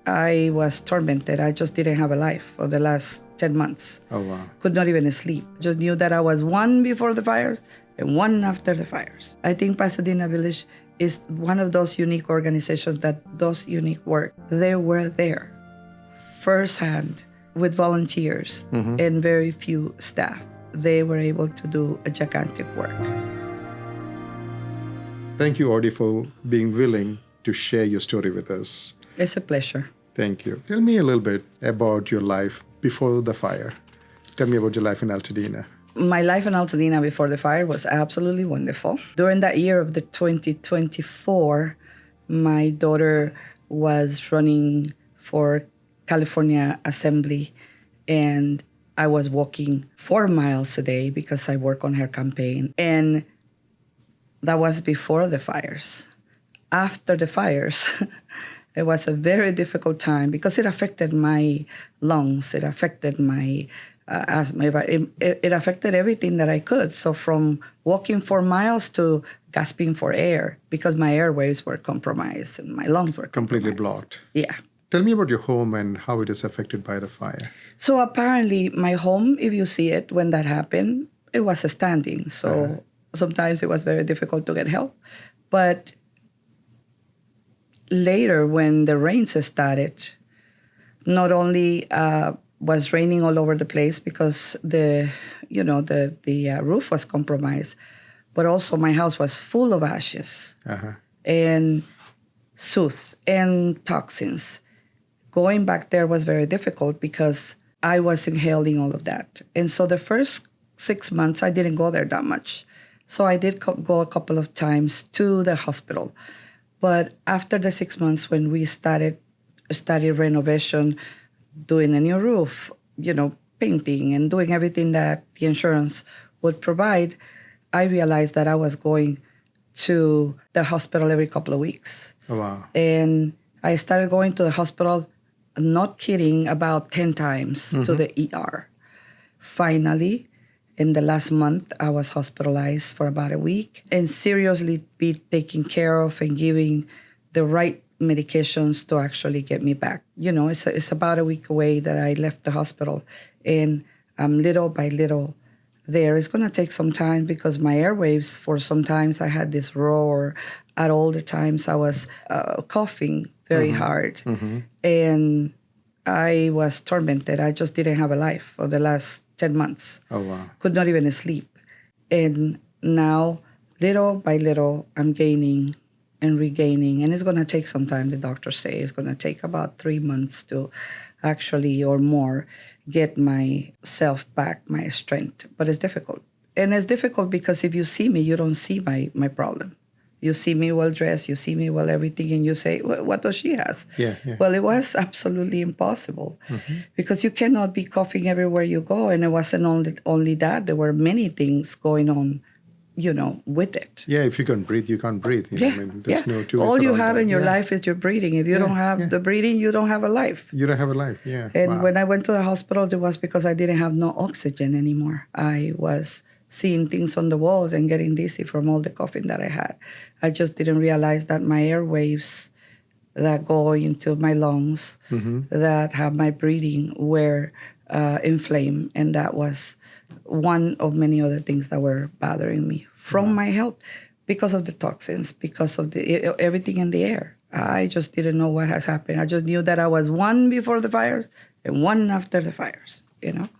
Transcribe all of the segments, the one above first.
I was tormented. I just didn't have a life for the last 10 months. Oh, wow. Could not even sleep. Just knew that I was one before the fires and one after the fires. I think Pasadena Village is one of those unique organizations that does unique work. They were there firsthand with volunteers and very few staff. They were able to do a gigantic work. Thank you, Audy, for being willing to share your story with us. It's a pleasure. Thank you. Tell me a little bit about your life before the fire. Tell me about your life in Altadena. My life in Altadena before the fire was absolutely wonderful. During that year of the 2024, my daughter was running for California Assembly, and I was walking 4 miles a day because I work on her campaign. And that was before the fires. After the fires, it was a very difficult time because it affected my lungs. It affected my asthma. It affected everything that I could. So from walking 4 miles to gasping for air because my airways were compromised and my lungs were Completely compromised. blocked. Yeah. Tell me about your home and how it is affected by the fire. So apparently my home, if you see it, when that happened, it was standing. So sometimes it was very difficult to get help. But later, when the rains started, not only was raining all over the place because the roof was compromised, but also my house was full of ashes and soot and toxins. Going back there was very difficult because I was inhaling all of that. And so the first 6 months, I didn't go there that much. So I did go a couple of times to the hospital. But after the 6 months, when we started renovation, doing a new roof, painting and doing everything that the insurance would provide, I realized that I was going to the hospital every couple of weeks. Oh, wow. And I started going to the hospital, not kidding, about 10 times to the ER. Finally, in the last month, I was hospitalized for about a week and seriously be taken care of and giving the right medications to actually get me back. It's about a week away that I left the hospital, and little by little there. It's going to take some time because my airwaves, for sometimes I had this roar. At all the times I was coughing very hard. And I was tormented. I just didn't have a life for the last 10 months. Oh, wow. Could not even sleep. And now, little by little, I'm gaining and regaining. And it's going to take some time, the doctors say. It's going to take about 3 months to actually, or more, get myself back, my strength. But it's difficult. And it's difficult because if you see me, you don't see my problem. You see me well-dressed, you see me well everything, and you say, what does she has? Yeah. Well, it was absolutely impossible because you cannot be coughing everywhere you go. And it wasn't only that. There were many things going on, with it. Yeah, if you can't breathe, you can't breathe. There's no two ways All you around have that. in your life is your breathing. If you don't have the breathing, you don't have a life. You don't have a life, yeah. And when I went to the hospital, it was because I didn't have no oxygen anymore. I was seeing things on the walls and getting dizzy from all the coughing that I had. I just didn't realize that my airwaves that go into my lungs, that have my breathing, were inflamed. And that was one of many other things that were bothering me from my health because of the toxins, because of everything in the air. I just didn't know what has happened. I just knew that I was one before the fires and one after the fires,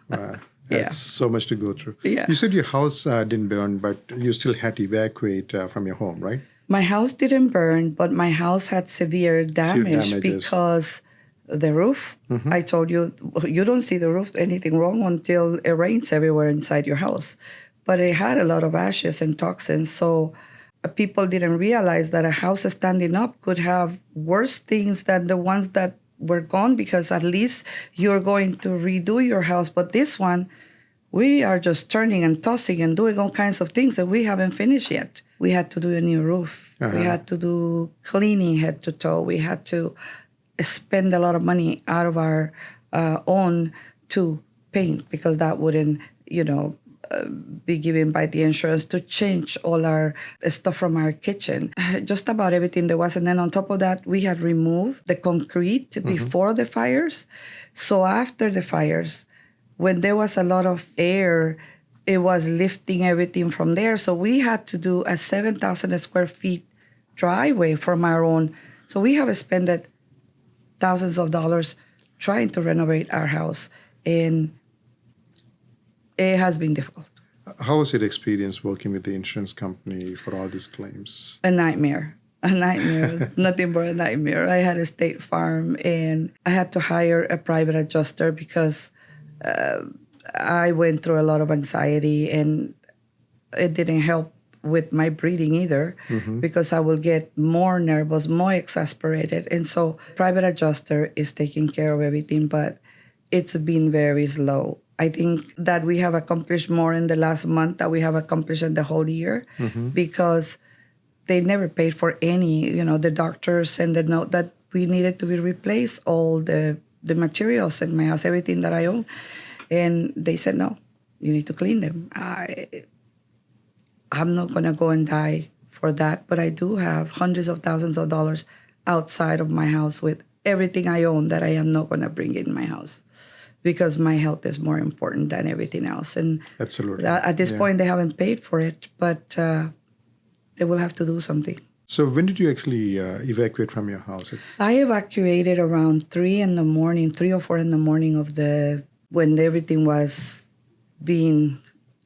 Wow. That's so much to go through. Yeah. You said your house didn't burn, but you still had to evacuate from your home, right? My house didn't burn, but my house had severe damage damages. because the roof. I told you, you don't see the roof, anything wrong until it rains everywhere inside your house. But it had a lot of ashes and toxins, so people didn't realize that a house standing up could have worse things than the ones that were gone, because at least you're going to redo your house. But this one, we are just turning and tossing and doing all kinds of things that we haven't finished yet. We had to do a new roof. We had to do cleaning head to toe. We had to spend a lot of money out of our own to paint, because that wouldn't, be given by the insurance to change all our stuff from our kitchen, just about everything there was. And then on top of that, we had removed the concrete before the fires. So after the fires, when there was a lot of air, it was lifting everything from there. So we had to do a 7,000 square feet driveway from our own. So we have spent thousands of dollars trying to renovate our house. And it has been difficult. How was your experience working with the insurance company for all these claims? A nightmare, nothing but a nightmare. I had a State Farm, and I had to hire a private adjuster because I went through a lot of anxiety, and it didn't help with my breathing either, because I will get more nervous, more exasperated. And so private adjuster is taking care of everything, but it's been very slow. I think that we have accomplished more in the last month that we have accomplished in the whole year, because they never paid for any, the doctors sent a note that we needed to be replaced, all the materials in my house, everything that I own. And they said, no, you need to clean them. I'm not going to go and die for that, but I do have hundreds of thousands of dollars outside of my house with everything I own that I am not going to bring in my house, because my health is more important than everything else. And absolutely, at this point, they haven't paid for it, but they will have to do something. So when did you actually evacuate from your house? I evacuated around 3 or 4 in the morning when everything was being,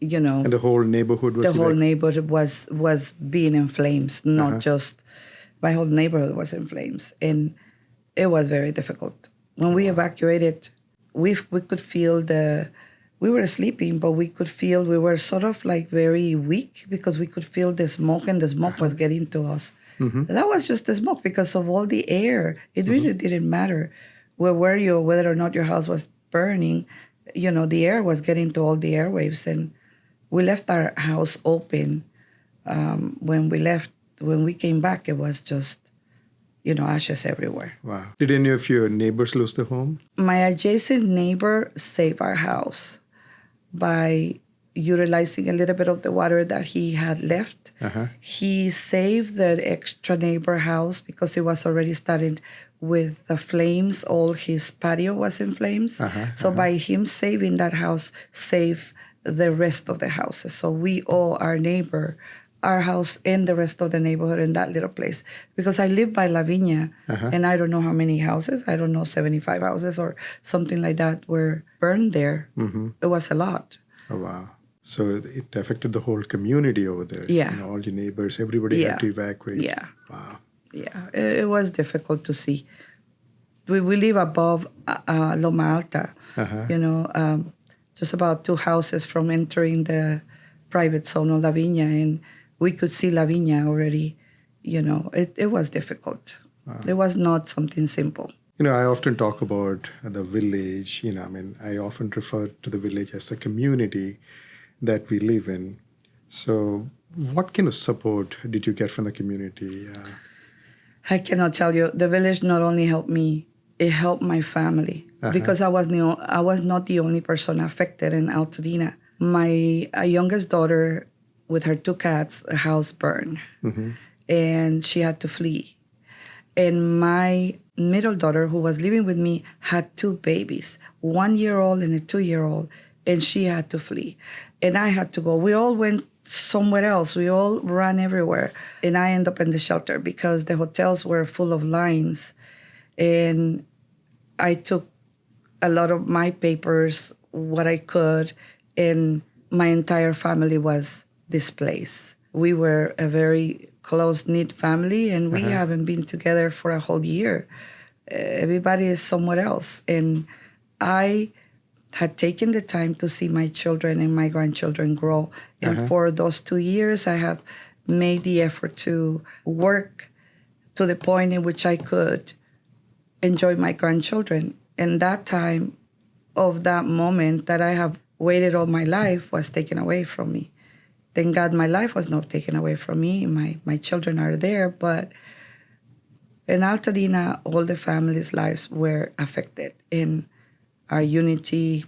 And the whole neighborhood was whole neighborhood was being in flames, not just my whole neighborhood was in flames. And it was very difficult. When we evacuated, we could feel we were sleeping, but we could feel we were sort of like very weak, because we could feel the smoke, and the smoke was getting to us. That was just the smoke because of all the air. It really didn't matter where were you, or whether or not your house was burning. The air was getting to all the airwaves, and we left our house open. When we came back, it was just, ashes everywhere. Wow. Did any of your neighbors lose their home? My adjacent neighbor saved our house by utilizing a little bit of the water that he had left. He saved the extra neighbor house because it was already starting with the flames. All his patio was in flames. So by him saving that house, saved the rest of the houses. So we owe our neighbor our house and the rest of the neighborhood in that little place. Because I live by La Viña, and I don't know how many houses, 75 houses or something like that were burned there. It was a lot. Oh, wow. So it affected the whole community over there. Yeah. All your neighbors, everybody had to evacuate. Yeah. Wow. Yeah, it was difficult to see. We live above Loma Alta, just about 2 houses from entering the private zone of La Viña, and we could see La Viña already. It was difficult. Wow. It was not something simple. I often talk about the village. I often refer to the village as a community that we live in. So what kind of support did you get from the community? I cannot tell you. The village not only helped me, it helped my family, because I was not the only person affected in Altadena. My youngest daughter, with her 2 cats, a house burned, and she had to flee. And my middle daughter, who was living with me, had 2 babies, 1-year-old and a 2-year-old, and she had to flee. And I had to go. We all went somewhere else. We all ran everywhere. And I ended up in the shelter because the hotels were full of lines. And I took a lot of my papers, what I could, and my entire family was displaced. We were a very close-knit family, and we haven't been together for a whole year. Everybody is somewhere else. And I had taken the time to see my children and my grandchildren grow. And for those 2 years, I have made the effort to work to the point in which I could enjoy my grandchildren. And that time of that moment that I have waited all my life was taken away from me. Thank God my life was not taken away from me. My children are there, but in Altadena, all the families' lives were affected. And our unity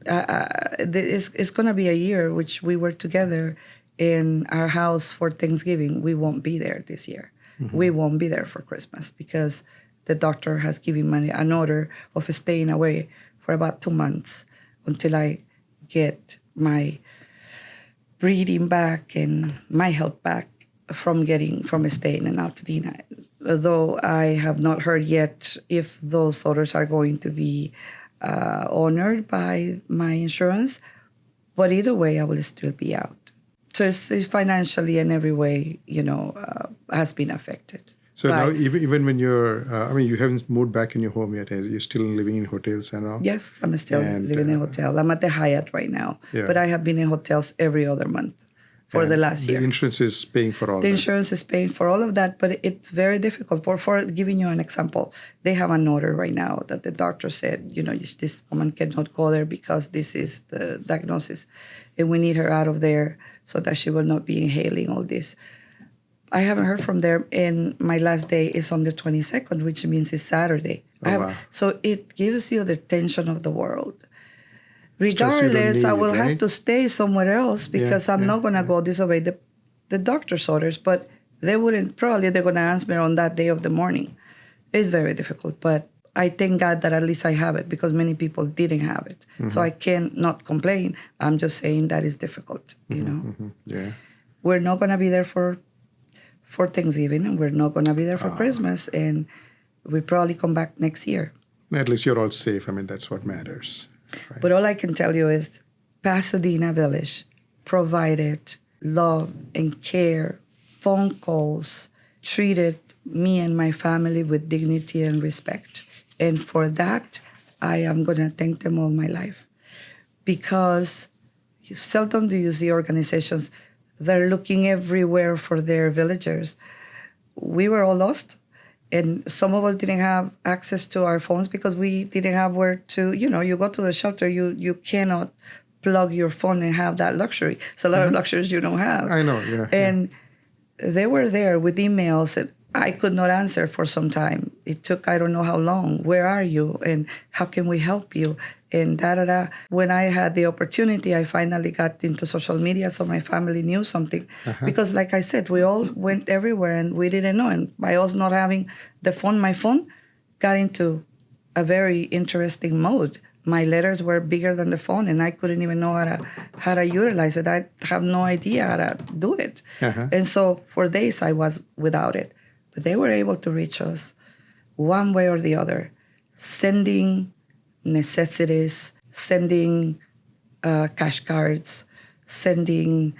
It's going to be a year which we were together in our house for Thanksgiving. We won't be there this year. We won't be there for Christmas because the doctor has given me an order of staying away for about 2 months until I get my breathing back and my health back from staying in Altadena. Though I have not heard yet if those orders are going to be honored by my insurance, but either way, I will still be out. So it's financially and every way, has been affected. So now, even when you're, you haven't moved back in your home yet. You're still living in hotels and all? Yes, I'm still living in a hotel. I'm at the Hyatt right now, Yeah. but I have been in hotels every other month for the last year. The insurance is paying for all The that? insurance is paying for all of that, but it's very difficult. For giving you an example, they have an order right now that the doctor said, this woman cannot go there because this is the diagnosis, and we need her out of there so that she will not be inhaling all this. I haven't heard from them, and my last day is on the 22nd, which means it's Saturday. Wow. So it gives you the tension of the world. Stress you don't Regardless, I need, will have right? to stay somewhere else because I'm not going to go disobey the doctor's orders, but they're going to ask me on that day of the morning. It's very difficult, but I thank God that at least I have it because many people didn't have it. So I cannot complain. I'm just saying that is difficult, Yeah. We're not going to be there for Thanksgiving, and we're not going to be there for Christmas, and we probably come back next year. At least you're all safe. that's what matters. Right? But all I can tell you is Pasadena Village provided love and care, phone calls, treated me and my family with dignity and respect. And for that, I am going to thank them all my life. Because seldom do you see organizations, they're looking everywhere for their villagers. We were all lost. And some of us didn't have access to our phones because we didn't have where to, you go to the shelter, you cannot plug your phone and have that luxury. It's a lot of luxuries you don't have. I know, yeah. And they were there with emails that I could not answer for some time. It took, I don't know how long. Where are you? And how can we help you? And da-da-da. When I had the opportunity, I finally got into social media so my family knew something. Because like I said, we all went everywhere and we didn't know. And by us not having the phone, my phone got into a very interesting mode. My letters were bigger than the phone, and I couldn't even know how to utilize it. I have no idea how to do it. And so for days I was without it. But they were able to reach us one way or the other, sending necessities, sending cash cards, sending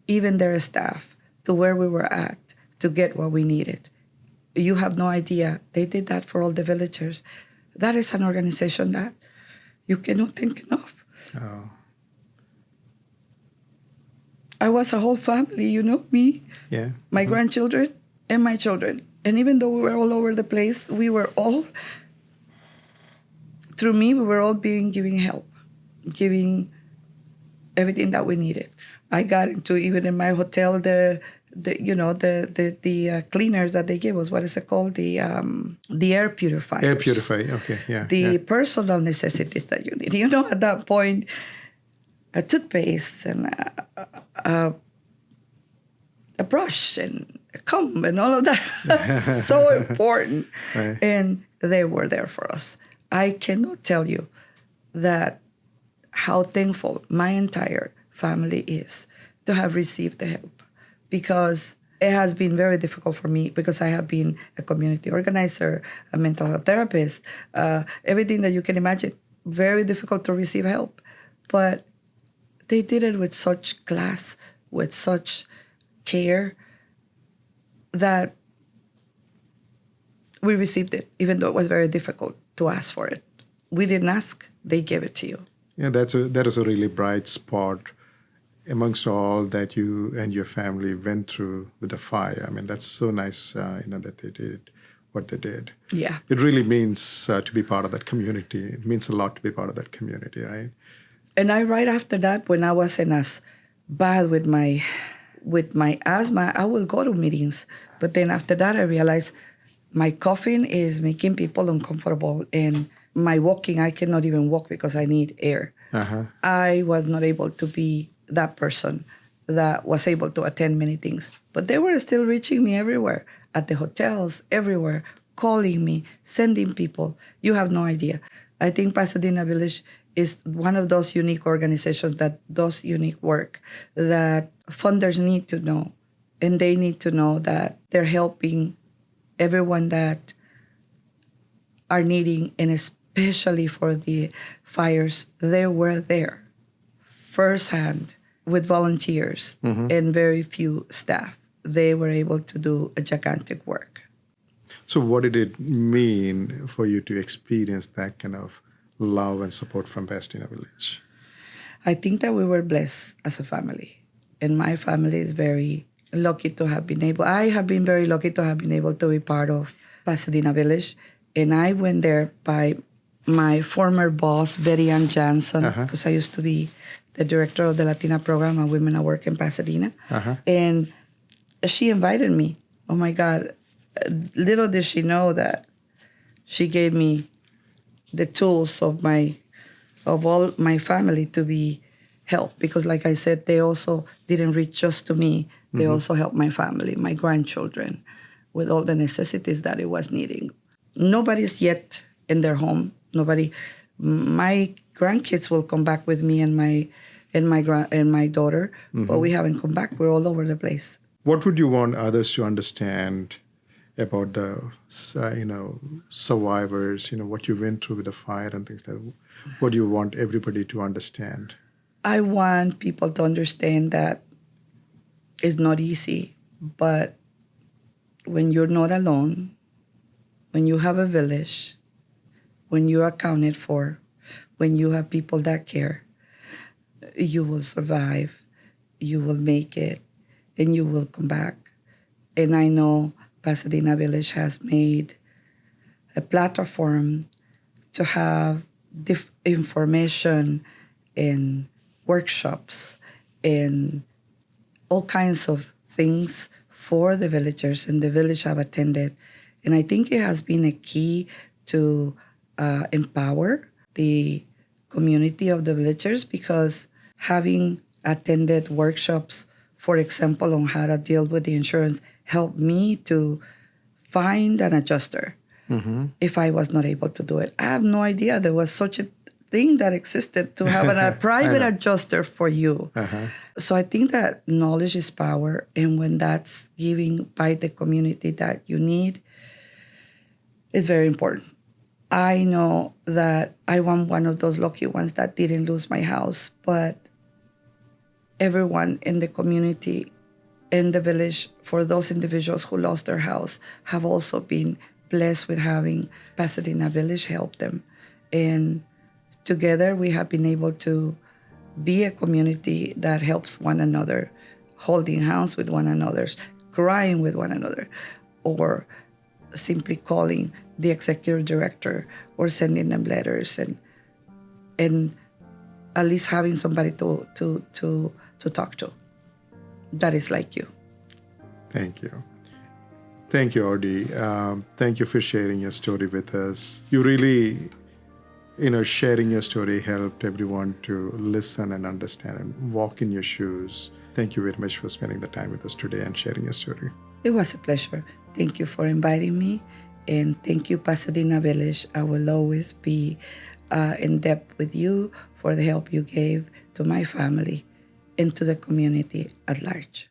even their staff to where we were at to get what we needed. You have no idea. They did that for all the villagers. That is an organization that you cannot thank enough. Oh. I was a whole family, me, Yeah. my grandchildren, and my children. And even though we were all over the place, we were all being giving help, giving everything that we needed. I got into, even in my hotel, the cleaners that they gave us. What is it called? The air purifier. Air purifier. Okay. Yeah. The personal necessities that you need. At that point, a toothpaste and a brush and a comb and all of that. That's so important. Right. And they were there for us. I cannot tell you how thankful my entire family is to have received the help, because it has been very difficult for me because I have been a community organizer, a mental health therapist, everything that you can imagine. Very difficult to receive help. But they did it with such class, with such care, that we received it, even though it was very difficult to ask for it. We didn't ask, they gave it to you. Yeah, that is a really bright spot amongst all that you and your family went through with the fire. That's so nice, that they did what they did. Yeah. It really means to be part of that community. It means a lot to be part of that community, right? And right after that, when I wasn't as bad with my asthma, I will go to meetings. But then after that, I realized my coughing is making people uncomfortable, and my walking, I cannot even walk because I need air. I was not able to be that person that was able to attend many things. But they were still reaching me everywhere, at the hotels, everywhere, calling me, sending people. You have no idea. I think Pasadena Village is one of those unique organizations that does unique work that funders need to know. And they need to know that they're helping everyone that are needing, and especially for the fires, they were there firsthand with volunteers and very few staff. They were able to do a gigantic work. So what did it mean for you to experience that kind of love and support from Pasadena Village? I think that we were blessed as a family. And my family is very lucky to have been able, I have been very lucky to have been able to be part of Pasadena Village. And I went there by my former boss, Betty Ann Johnson, because I used to be the director of the Latina program at Women at Work in Pasadena. And she invited me. Oh my God. Little did she know that she gave me the tools of all my family to be helped. Because like I said, they also didn't reach just to me. They also helped my family, my grandchildren, with all the necessities that it was needing. Nobody's yet in their home. Nobody. My grandkids will come back with me and my daughter, but we haven't come back. We're all over the place. What would you want others to understand about the survivors? What you went through with the fire and things like that. What do you want everybody to understand? I want people to understand that it's not easy, but when you're not alone, when you have a village, when you're accounted for, when you have people that care, you will survive, you will make it, and you will come back. And I know Pasadena Village has made a platform to have information and workshops and all kinds of things for the villagers, and the village have attended. And I think it has been a key to empower the community of the villagers, because having attended workshops, for example, on how to deal with the insurance, helped me to find an adjuster if I was not able to do it. I have no idea there was such a thing that existed to have a private adjuster for you. So I think that knowledge is power, and when that's given by the community that you need, it's very important. I know that I am one of those lucky ones that didn't lose my house, but everyone in the community, in the village, for those individuals who lost their house, have also been blessed with having Pasadena Village help them. And together we have been able to be a community that helps one another, holding hands with one another, crying with one another, or simply calling the executive director or sending them letters, and at least having somebody to talk to that is like you. Thank you. Thank you, Audy. Thank you for sharing your story with us. You really, sharing your story helped everyone to listen and understand and walk in your shoes. Thank you very much for spending the time with us today and sharing your story. It was a pleasure. Thank you for inviting me. And thank you, Pasadena Village. I will always be in debt with you for the help you gave to my family and to the community at large.